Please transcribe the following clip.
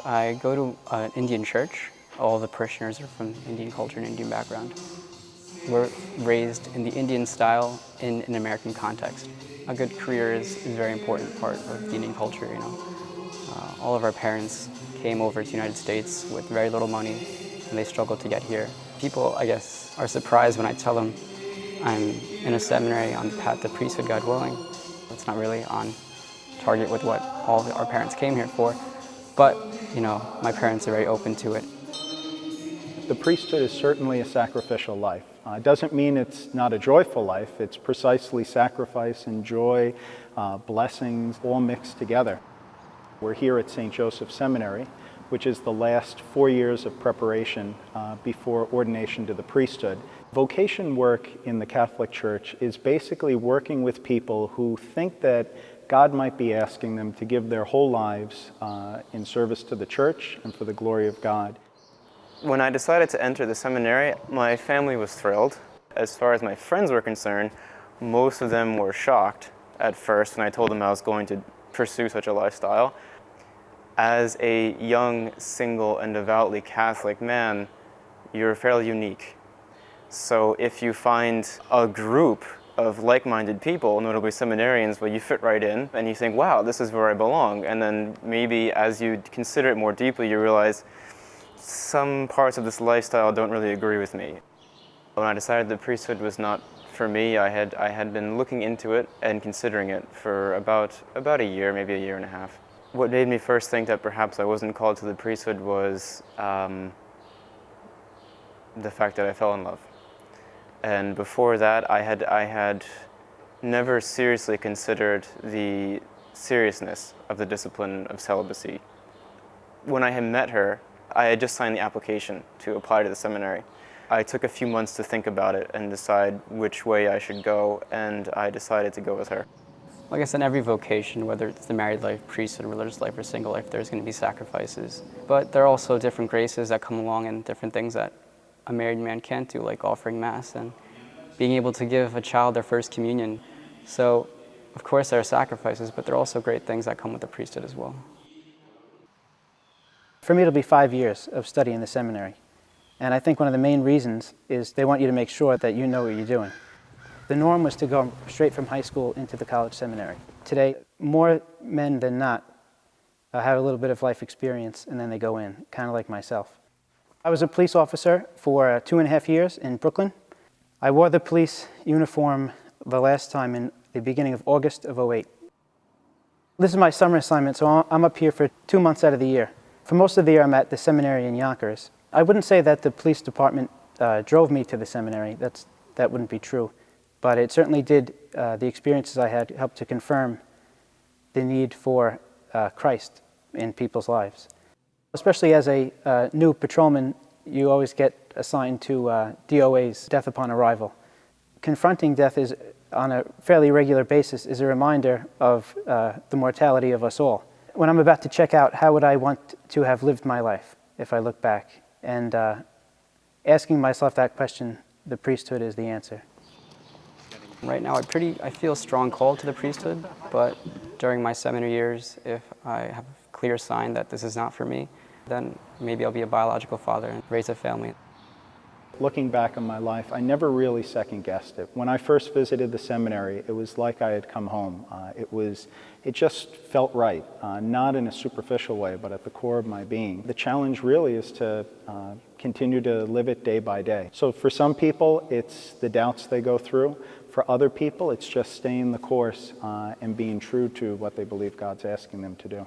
I go to an Indian church. All the parishioners are from Indian culture and Indian background. We're raised in the Indian style in an American context. A good career is a very important part of the Indian culture, you know. All of our parents came over to the United States with very little money, and they struggled to get here. People, I guess, are surprised when I tell them I'm in a seminary on the path to priesthood, God willing. It's not really on target with what all of our parents came here for, but, you know, my parents are very open to it. The priesthood is certainly a sacrificial life. It doesn't mean it's not a joyful life. It's precisely sacrifice and joy, blessings, all mixed together. We're here at St. Joseph's Seminary, which is the last 4 years of preparation before ordination to the priesthood. Vocation work in the Catholic Church is basically working with people who think that God might be asking them to give their whole lives in service to the Church and for the glory of God. When I decided to enter the seminary, my family was thrilled. As far as my friends were concerned, most of them were shocked at first when I told them I was going to pursue such a lifestyle. As a young, single, and devoutly Catholic man, you're fairly unique. So if you find a group of like-minded people, notably seminarians, where you fit right in, and you think, wow, this is where I belong. And then maybe as you consider it more deeply, you realize some parts of this lifestyle don't really agree with me. When I decided the priesthood was not for me, I had been looking into it and considering it for about a year, maybe a year and a half. What made me first think that perhaps I wasn't called to the priesthood was the fact that I fell in love. And before that, I had never seriously considered the seriousness of the discipline of celibacy. When I had met her, I had just signed the application to apply to the seminary. I took a few months to think about it and decide which way I should go, and I decided to go with her. I guess in every vocation, whether it's the married life, priesthood, religious life, or single life, there's going to be sacrifices. But there are also different graces that come along and different things that a married man can't do, like offering Mass and being able to give a child their first communion. So, of course, there are sacrifices, but there are also great things that come with the priesthood as well. For me, it'll be 5 years of study in the seminary. And I think one of the main reasons is they want you to make sure that you know what you're doing. The norm was to go straight from high school into the college seminary. Today, more men than not have a little bit of life experience and then they go in, kind of like myself. I was a police officer for 2.5 years in Brooklyn. I wore the police uniform the last time in the beginning of August of '08. This is my summer assignment, so I'm up here for 2 months out of the year. For most of the year, I'm at the seminary in Yonkers. I wouldn't say that the police department drove me to the seminary. That wouldn't be true. But it certainly did, the experiences I had helped to confirm the need for Christ in people's lives. Especially as a new patrolman, you always get assigned to DOA's, death upon arrival. Confronting death is, on a fairly regular basis, is a reminder of the mortality of us all. When I'm about to check out, how would I want to have lived my life if I look back? And asking myself that question, the priesthood is the answer. Right now, I feel a strong call to the priesthood, but during my seminary years, if I have a clear sign that this is not for me, then maybe I'll be a biological father and raise a family. Looking back on my life, I never really second-guessed it. When I first visited the seminary, it was like I had come home. It just felt right, not in a superficial way, but at the core of my being. The challenge really is to continue to live it day by day. So for some people, it's the doubts they go through. For other people, it's just staying the course and being true to what they believe God's asking them to do.